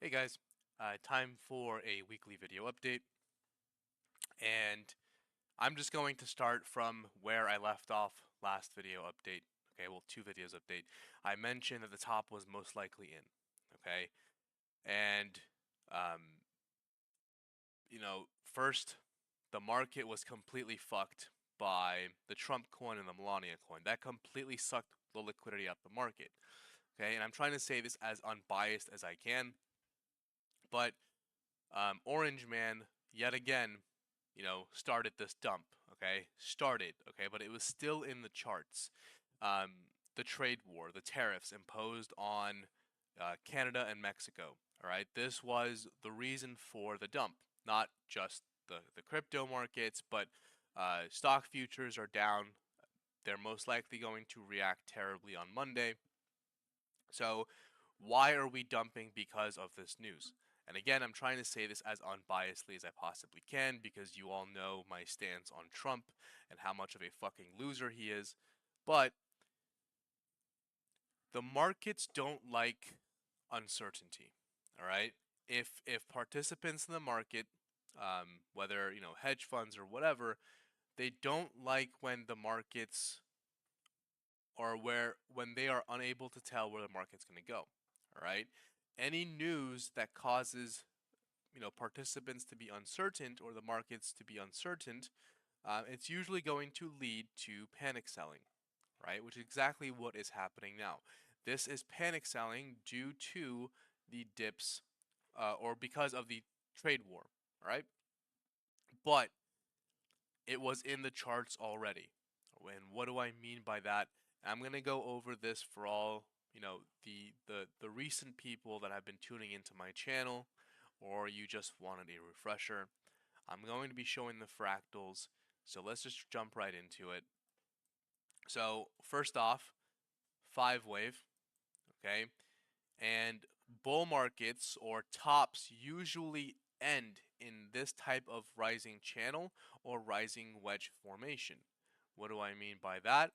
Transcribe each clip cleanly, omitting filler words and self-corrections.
Hey guys, time for a weekly video update, and I'm just going to start from where I left off last video update. Okay, well, two videos update. I mentioned that the top was most likely in. Okay, and um, first, the market was completely fucked by the Trump coin and the Melania coin. That completely sucked the liquidity out the market. Okay, and I'm trying to say this as unbiased as I can, but Orange Man yet again, started this dump. Okay, but it was still in the charts. The trade war, the tariffs imposed on Canada and Mexico. All right, this was the reason for the dump, not just the crypto markets, but stock futures are down. They're most likely going to react terribly on Monday. So, why are we dumping because of this news? And again, I'm trying to say this as unbiasedly as I possibly can because you all know my stance on Trump and how much of a fucking loser he is. But the markets don't like uncertainty. All right? If participants in the market, whether, hedge funds or whatever, they don't like when the markets or when they are unable to tell where the market's going to go. All right? Any news that causes participants to be uncertain or the markets to be uncertain, it's usually going to lead to panic selling, right? Which is exactly what is happening now. This is panic selling due to the dips or because of the trade war, right? But it was in the charts already. And what do I mean by that? I'm going to go over this for all, the recent people that have been tuning into my channel or you just wanted a refresher. I'm going to be showing the fractals, so let's just jump right into it. So first off, 5 wave, okay? And bull markets or tops usually end in this type of rising channel or rising wedge formation. What do I mean by that?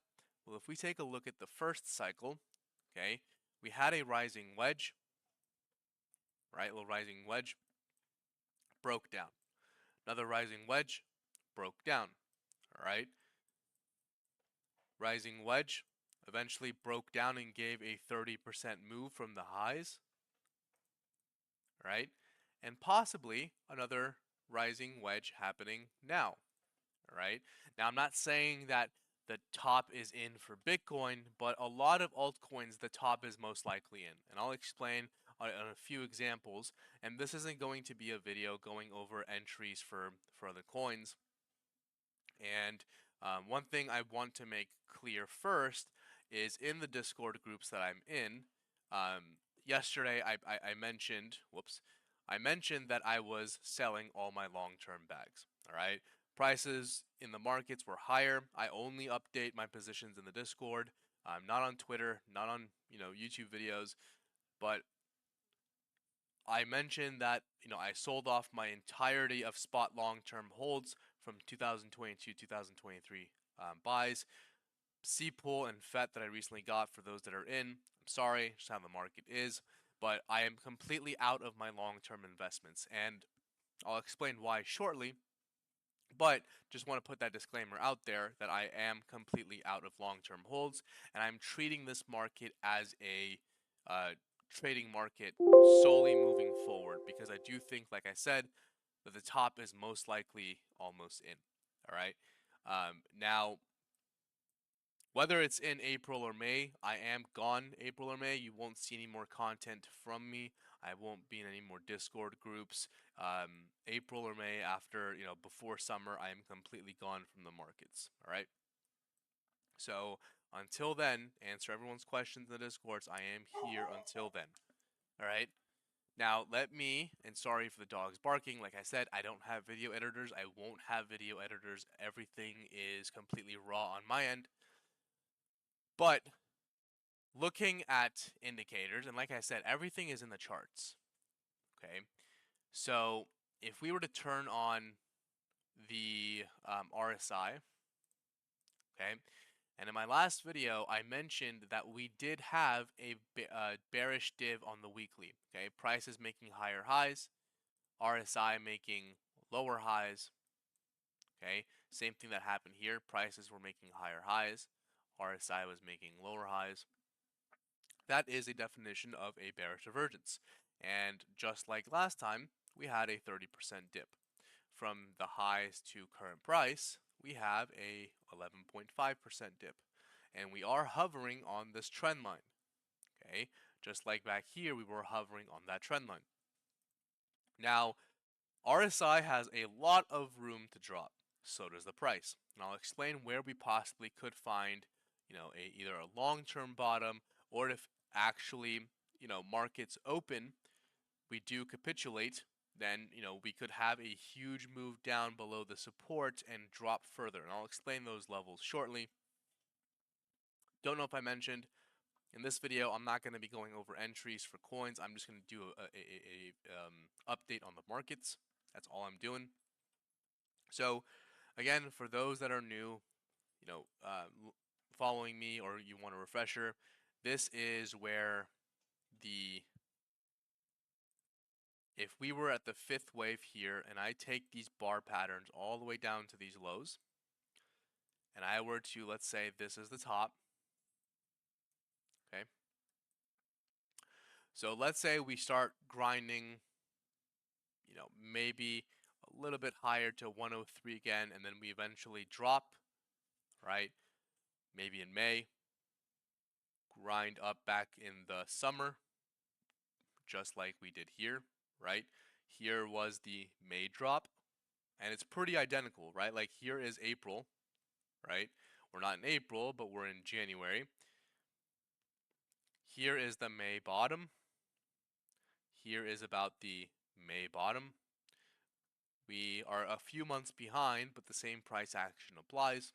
Well, if we take a look at the first cycle, okay, we had a rising wedge, right? A little rising wedge, broke down. Another rising wedge, broke down, all right? Rising wedge eventually broke down and gave a 30% move from the highs, right? And possibly another rising wedge happening now, right? Now, I'm not saying that the top is in for Bitcoin, but a lot of altcoins, the top is most likely in. And I'll explain on a few examples. And this isn't going to be a video going over entries for other coins. And one thing I want to make clear first is in the Discord groups that I'm in. Yesterday, I mentioned, I mentioned that I was selling all my long-term bags. All right, prices in the markets were higher. I only update my positions in the Discord. Not on Twitter, not on YouTube videos, but I mentioned that I sold off my entirety of spot long-term holds from 2022 2023 buys. C-Pool and FET that I recently got for those that are in. I'm sorry, just how the market is, but I am completely out of my long-term investments, and I'll explain why shortly. But just want to put that disclaimer out there that I am completely out of long-term holds, and I'm treating this market as a trading market solely moving forward because I do think, like I said, that the top is most likely almost in. All right. Now, whether it's in April or May, I am gone April or May. You won't see any more content from me. I won't be in any more Discord groups. April or May after, before summer, I am completely gone from the markets. All right. So until then, answer everyone's questions in the Discords. I am here until then. All right. Now, and sorry for the dogs barking. Like I said, I don't have video editors. I won't have video editors. Everything is completely raw on my end. But looking at indicators, and like I said, everything is in the charts. Okay. So if we were to turn on the RSI, okay, And in my last video, I mentioned that we did have a bearish div on the weekly. Okay, prices making higher highs, RSI making lower highs. Okay, same thing that happened here. Prices were making higher highs, RSI was making lower highs. That is a definition of a bearish divergence. And just like last time, we had a 30% dip. From the highs to current price, we have a 11.5% dip. And we are hovering on this trend line. Okay, just like back here, we were hovering on that trend line. Now, RSI has a lot of room to drop. So does the price. And I'll explain where we possibly could find, either a long-term bottom, or if actually, markets open, we do capitulate, then, we could have a huge move down below the support and drop further. And I'll explain those levels shortly. Don't know if I mentioned, in this video, I'm not going to be going over entries for coins. I'm just going to do a update on the markets. That's all I'm doing. So, again, for those that are new, following me, or you want a refresher, this is where if we were at the fifth wave here, and I take these bar patterns all the way down to these lows, and I were to, let's say this is the top, okay? So let's say we start grinding, maybe a little bit higher to 103 again, and then we eventually drop, right? Maybe in May, grind up back in the summer, just like we did here, right? Here was the May drop, and it's pretty identical, right? Like here is April, right? We're not in April, but we're in January. Here is the May bottom. Here is about the May bottom. We are a few months behind, but the same price action applies.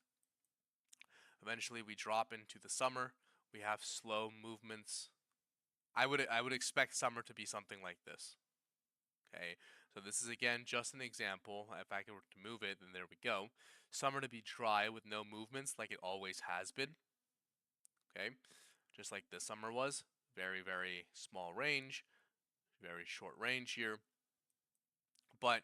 Eventually we drop into the summer. We have slow movements. I would expect summer to be something like this. Okay, so this is again just an example. If I were to move it, then there we go. Summer to be dry with no movements like it always has been. Okay, just like this summer was. Very, very small range, very short range here. But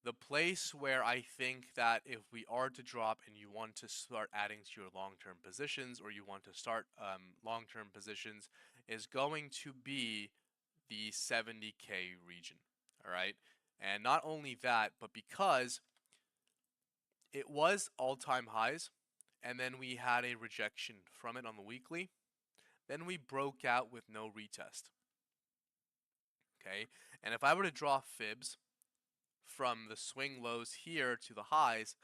the place where I think that if we are to drop and you want to start adding to your long-term positions, or you want to start long-term positions, is going to be the 70K region. All right. And not only that, but because it was all-time highs, and then we had a rejection from it on the weekly, then we broke out with no retest. Okay. And if I were to draw fibs from the swing lows here to the highs,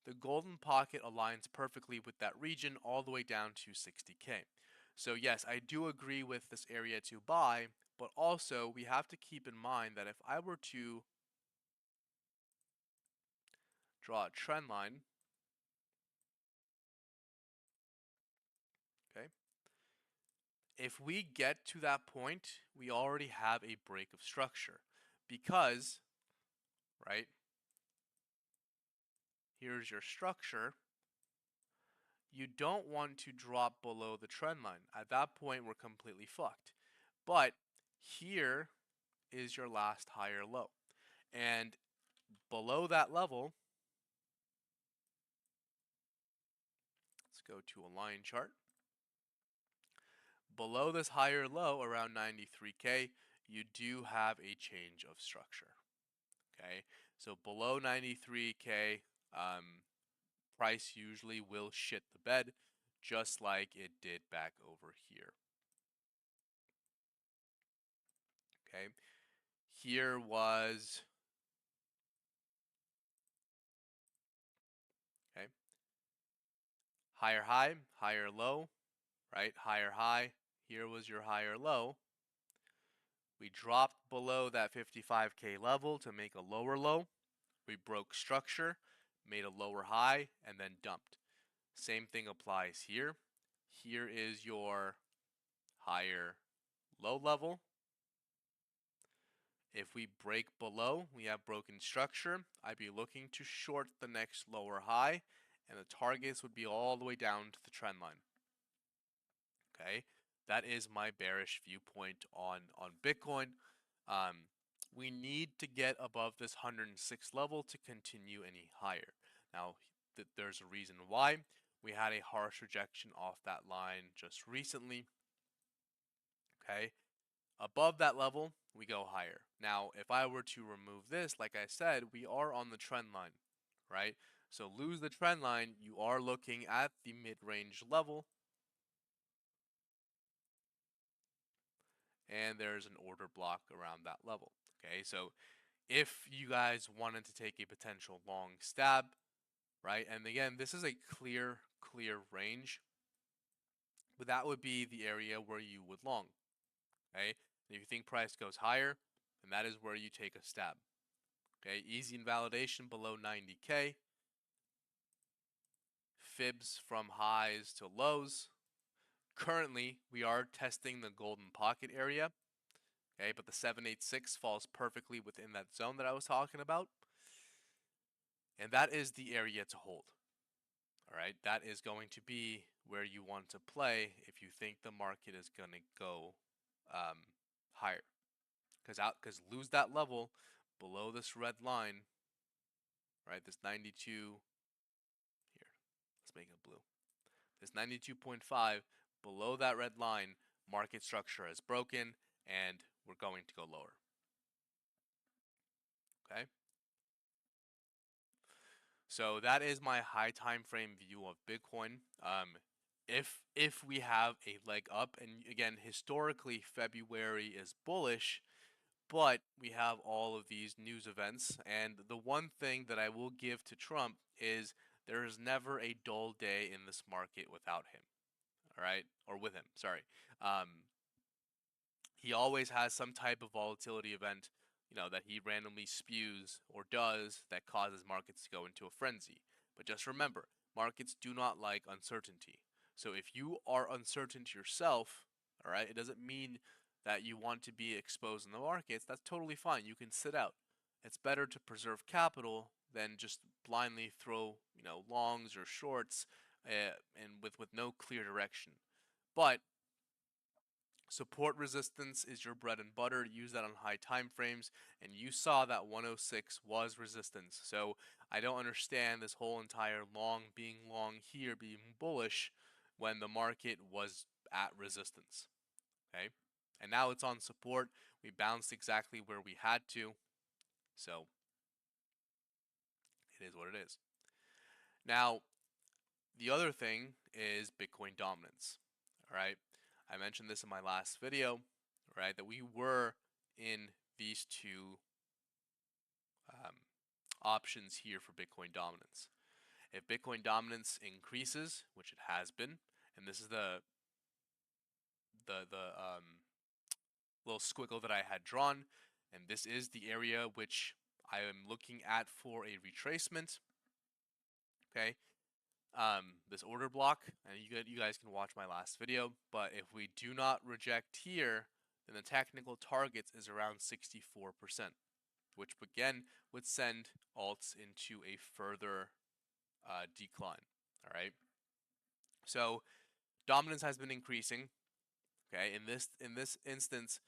the golden pocket aligns perfectly with that region all the way down to 60K. So yes, I do agree with this area to buy, but also we have to keep in mind that if I were to draw a trend line, okay, if we get to that point, we already have a break of structure, because, right, here's your structure. You don't want to drop below the trend line. At that point, we're completely fucked. But here is your last higher low. And below that level, let's go to a line chart. Below this higher low, around 93K, you do have a change of structure. Okay, so below 93K, price usually will shit the bed, just like it did back over here. Okay, here was, okay, higher high, higher low, right? Higher high, here was your higher low. We dropped below that 55K level to make a lower low. We broke structure, made a lower high, and then dumped. Same thing applies here. Here is your higher low level. If we break below, we have broken structure. I'd be looking to short the next lower high and the targets would be all the way down to the trend line. Okay, that is my bearish viewpoint on Bitcoin. We need to get above this 106 level to continue any higher. Now, there's a reason why. We had a harsh rejection off that line just recently. Okay, above that level, we go higher. Now, if I were to remove this, like I said, we are on the trend line, right? So lose the trend line, you are looking at the mid-range level. And there's an order block around that level. Okay, so if you guys wanted to take a potential long stab, right? And again, this is a clear range, but that would be the area where you would long. Okay, and if you think price goes higher, then that is where you take a stab. Okay, easy invalidation below 90K, fibs from highs to lows. Currently, we are testing the golden pocket area. Okay, but the 786 falls perfectly within that zone that I was talking about. And that is the area to hold. All right, that is going to be where you want to play if you think the market is going to go higher. Because lose that level below this red line, right? This 92 here. Let's make it blue. This 92.5 below that red line, market structure has broken, and we're going to go lower. Okay. So that is my high time frame view of Bitcoin. If we have a leg up, and again, historically February is bullish, but we have all of these news events, and the one thing that I will give to Trump is there is never a dull day in this market without him. All right, or with him. Sorry. Um, he always has some type of volatility event, that he randomly spews or does that causes markets to go into a frenzy. But just remember, markets do not like uncertainty. So if you are uncertain to yourself, all right, it doesn't mean that you want to be exposed in the markets. That's totally fine. You can sit out. It's better to preserve capital than just blindly throw, longs or shorts, and with no clear direction. But support resistance is your bread and butter. Use that on high time frames, and you saw that 106 was resistance. So I don't understand this whole entire long being long here being bullish when the market was at resistance. Okay, and now it's on support. We bounced exactly where we had to, so it is what it is. Now, the other thing is Bitcoin dominance. All right, I mentioned this in my last video, right, that we were in these two options here for Bitcoin dominance. If Bitcoin dominance increases, which it has been, and this is the little squiggle that I had drawn, and this is the area which I am looking at for a retracement. Okay, this order block, and you guys can watch my last video, but if we do not reject here, then the technical targets is around 64%, which again would send alts into a further decline. All right, so dominance has been increasing. Okay, in this instance,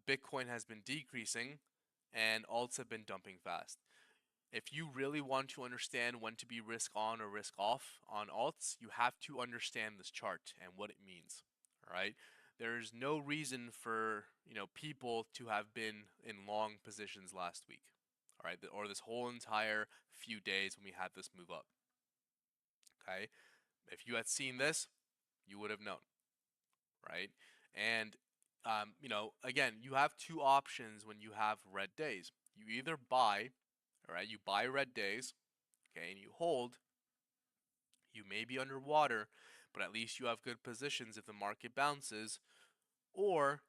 Bitcoin has been decreasing, and alts have been dumping fast. If you really want to understand when to be risk on or risk off on alts, you have to understand this chart and what it means. All right, there's no reason for people to have been in long positions last week. All right, or this whole entire few days when we had this move up. Okay, if you had seen this, you would have known, right? And again, you have two options when you have red days. You either buy, all right, you buy red days, okay, and you hold. You may be underwater, but at least you have good positions if the market bounces, or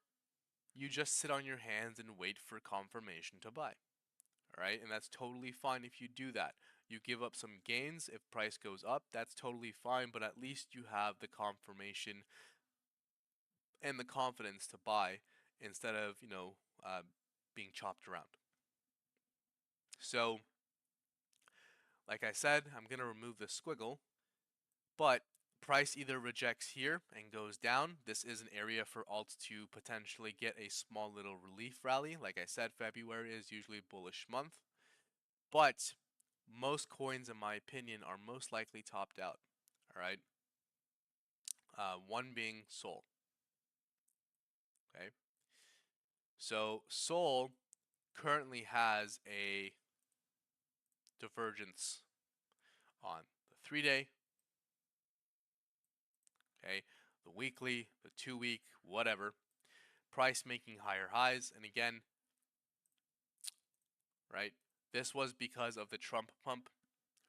you just sit on your hands and wait for confirmation to buy. All right, and that's totally fine if you do that. You give up some gains if price goes up, that's totally fine, but at least you have the confirmation and the confidence to buy instead of being chopped around. So like I said, I'm going to remove the squiggle, But price either rejects here and goes down. This is an area for alts to potentially get a small little relief rally. Like I said, February is usually a bullish month. But most coins, in my opinion, are most likely topped out. All right. One being Sol. Okay. So Sol currently has a divergence on the 3-day, okay, the weekly, the 2-week, whatever. Price making higher highs. And again, right, this was because of the Trump pump,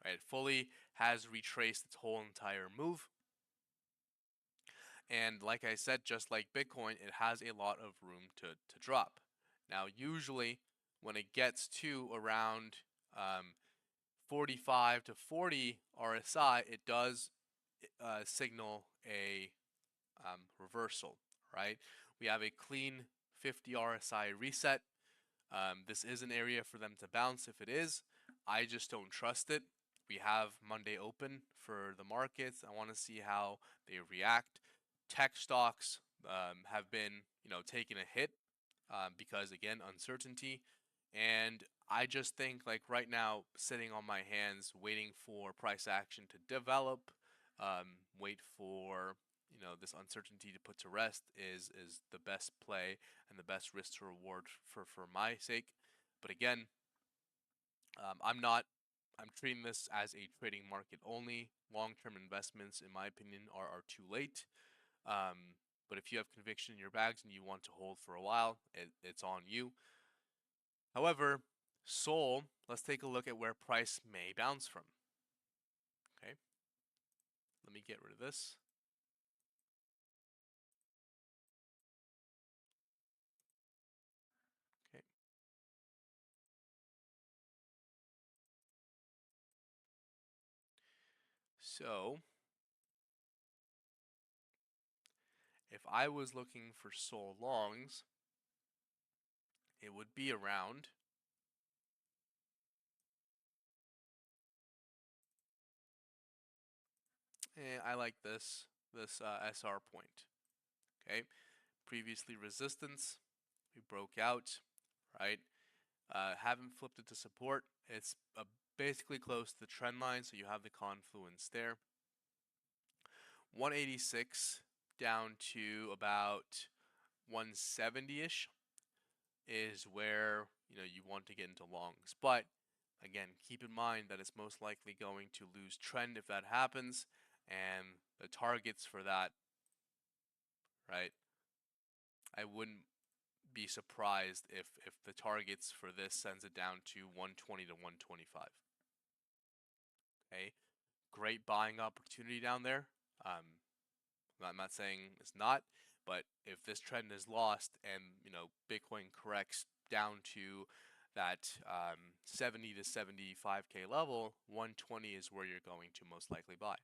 right? It fully has retraced its whole entire move. And like I said, just like Bitcoin, it has a lot of room to drop. Now, usually when it gets to around 45 to 40 RSI, it does signal a reversal, right? We have a clean 50 RSI reset. This is an area for them to bounce if it is. I just don't trust it. We have Monday open for the markets. I want to see how they react. Tech stocks have been, taking a hit because again, uncertainty. And I just think like right now, sitting on my hands, waiting for price action to develop, wait for this uncertainty to put to rest is the best play and the best risk to reward for my sake. But again, I'm treating this as a trading market only. Long-term investments, in my opinion, are too late. But if you have conviction in your bags and you want to hold for a while, it's on you. However, Sol, let's take a look at where price may bounce from. Okay, let me get rid of this. Okay. So if I was looking for Sol longs, it would be around I like this SR point. Okay, previously resistance, we broke out, right? Haven't flipped it to support. It's basically close to the trend line, so you have the confluence there. 186 down to about 170-ish is where you want to get into longs. But again, keep in mind that it's most likely going to lose trend if that happens, and the targets for that, right? I wouldn't be surprised if the targets for this sends it down to 120 to 125. Okay, great buying opportunity down there. I'm not saying it's not, but if this trend is lost and Bitcoin corrects down to that 70 to 75K level, 120 is where you're going to most likely buy.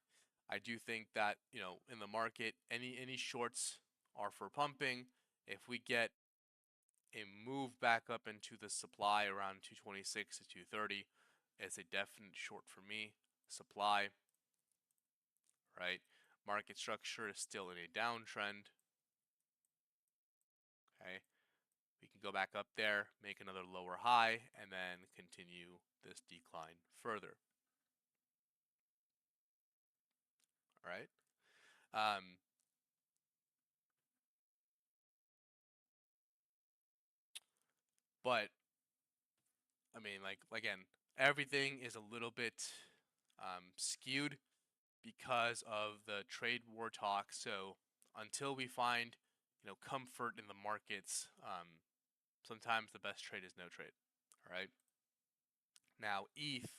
I do think that in the market, any shorts are for pumping. If we get a move back up into the supply around 226 to 230, it's a definite short for me. Supply, right? Market structure is still in a downtrend. Okay, we can go back up there, make another lower high, and then continue this decline further. All right. But I mean, like again, everything is a little bit skewed because of the trade war talk. So until we find comfort in the markets, sometimes the best trade is no trade. All right. Now ETH,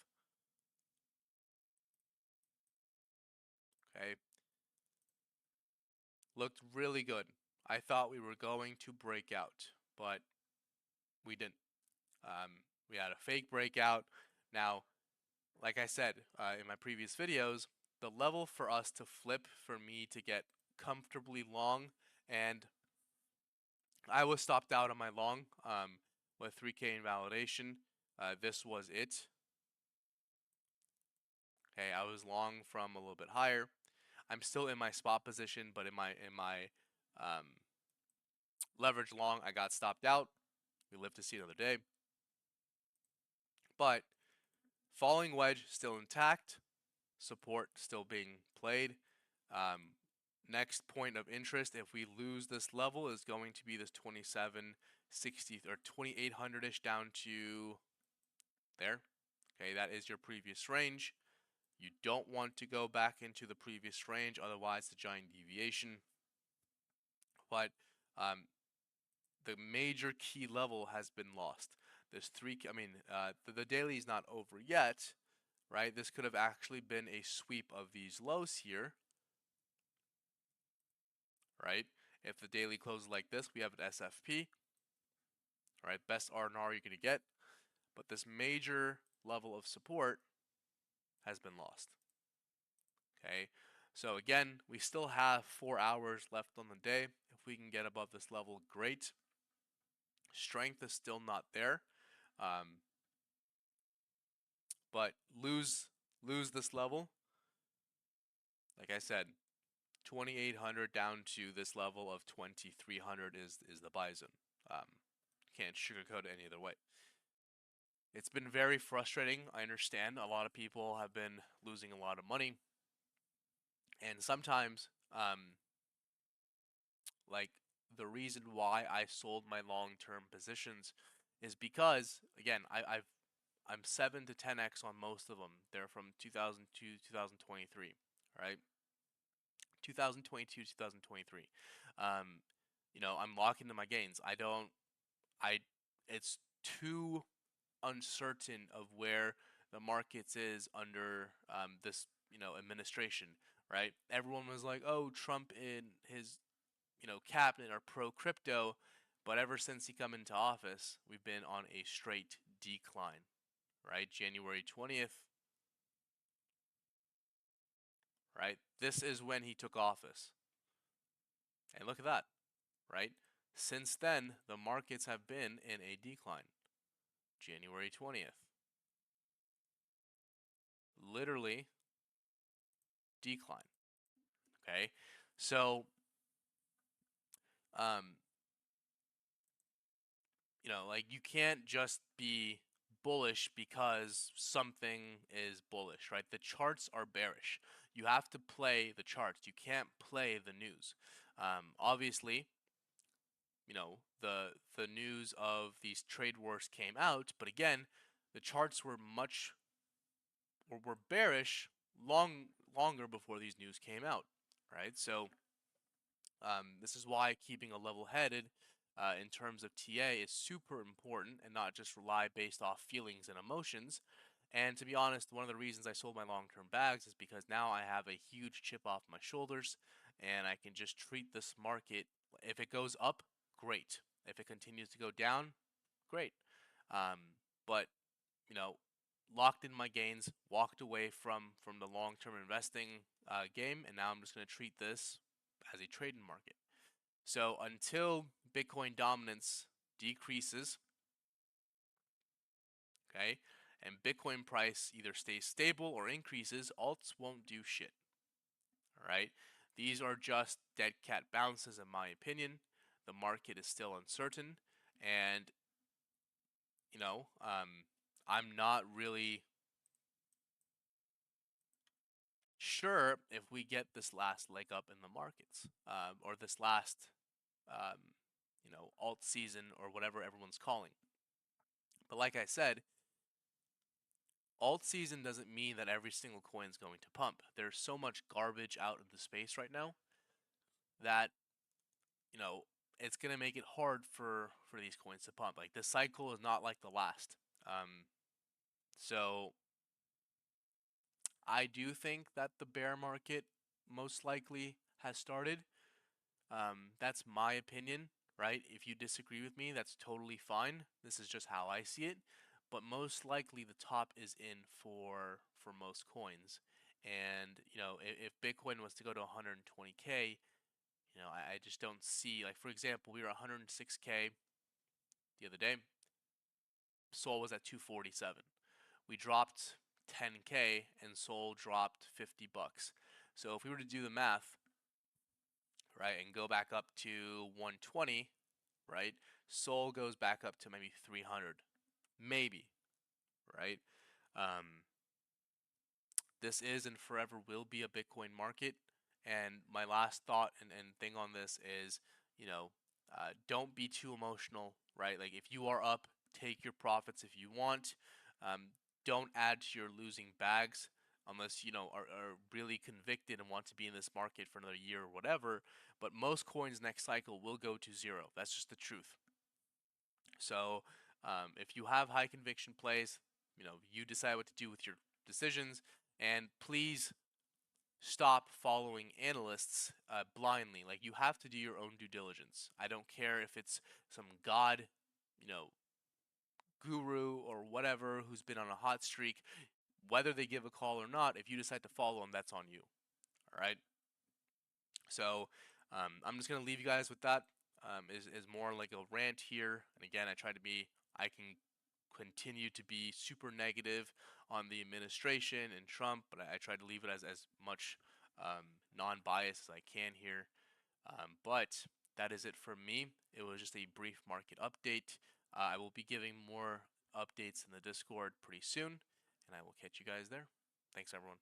okay, looked really good. I thought we were going to break out, but we didn't. We had a fake breakout. Now, like I said in my previous videos, the level for us to flip, for me to get comfortably long, and I was stopped out on my long with 3K invalidation. This was it. Okay, I was long from a little bit higher. I'm still in my spot position, but in my leverage long, I got stopped out. We live to see another day. But falling wedge still intact, support still being played. Next point of interest, if we lose this level, is going to be this 2760 or 2800-ish down to there. Okay, that is your previous range. You don't want to go back into the previous range, otherwise the giant deviation. But the major key level has been lost. There's three. The daily is not over yet, right? This could have actually been a sweep of these lows here, right? If the daily closes like this, we have an SFP, right? Best R&R you're gonna get, but this major level of support has been lost. Okay, so again, we still have 4 hours left on the day. If we can get above this level, great. Strength is still not there, but lose this level. Like I said, 2800 down to this level of 2300 is the buy zone. Can't sugarcoat it any other way. It's been very frustrating. I understand a lot of people have been losing a lot of money, and sometimes, like the reason why I sold my long-term positions is because, again, I'm 7 to 10x on most of them. They're from 2002 2023, right? 2022 2023. I'm locking in my gains. It's too uncertain of where the markets is under this administration, right? Everyone was like, oh, Trump and his cabinet are pro crypto, but ever since he come into office, we've been on a straight decline, right? January 20th, right? This is when he took office. And look at that, right? Since then, the markets have been in a decline. January 20th. Literally decline. Okay? So, um, like you can't just be bullish because something is bullish, right? The charts are bearish. You have to play the charts. You can't play the news. Obviously, the news of these trade wars came out, but again, the charts were were bearish longer before these news came out, right? So this is why keeping a level-headed in terms of TA is super important and not just rely based off feelings and emotions. And to be honest, one of the reasons I sold my long-term bags is because now I have a huge chip off my shoulders and I can just treat this market. If it goes up, great. If it continues to go down, great. But you know, locked in my gains, walked away from the long-term investing game, and now I'm just going to treat this as a trading market. So until Bitcoin dominance decreases, okay, and Bitcoin price either stays stable or increases, alts won't do shit. All right, these are just dead cat bounces in my opinion. The market is still uncertain, and I'm not really sure if we get this last leg up in the markets or this last um, alt season or whatever everyone's calling. But like I said, alt season doesn't mean that every single coin is going to pump. There's so much garbage out in the space right now that it's gonna make it hard for these coins to pump. Like this cycle is not like the last. So I do think that the bear market most likely has started. That's my opinion, right? If you disagree with me, that's totally fine. This is just how I see it. But most likely the top is in for most coins. And, if Bitcoin was to go to 120K, I just don't see, like, for example, we were 106K the other day. Sol was at 247. We dropped 10K and Sol dropped $50. So if we were to do the math, right, and go back up to 120, right, Sol goes back up to maybe 300, maybe, right? Um, this is and forever will be a Bitcoin market. And my last thought and thing on this is, you know, don't be too emotional, right? Like if you are up, take your profits if you want. Um, don't add to your losing bags unless you know are really convicted and want to be in this market for another year or whatever. But most coins next cycle will go to zero. That's just the truth. So if you have high conviction plays, you know, you decide what to do with your decisions, and please stop following analysts blindly. Like you have to do your own due diligence. I don't care if it's some god, you know, guru or whatever who's been on a hot streak. Whether they give a call or not, if you decide to follow them, that's on you. All right. So I'm just gonna leave you guys with that. Is more like a rant here, and again, I try to be. I can continue to be super negative on the administration and Trump, but I try to leave it as much non-biased as I can here. But that is it from me. It was just a brief market update. I will be giving more updates in the Discord pretty soon, and I will catch you guys there. Thanks, everyone.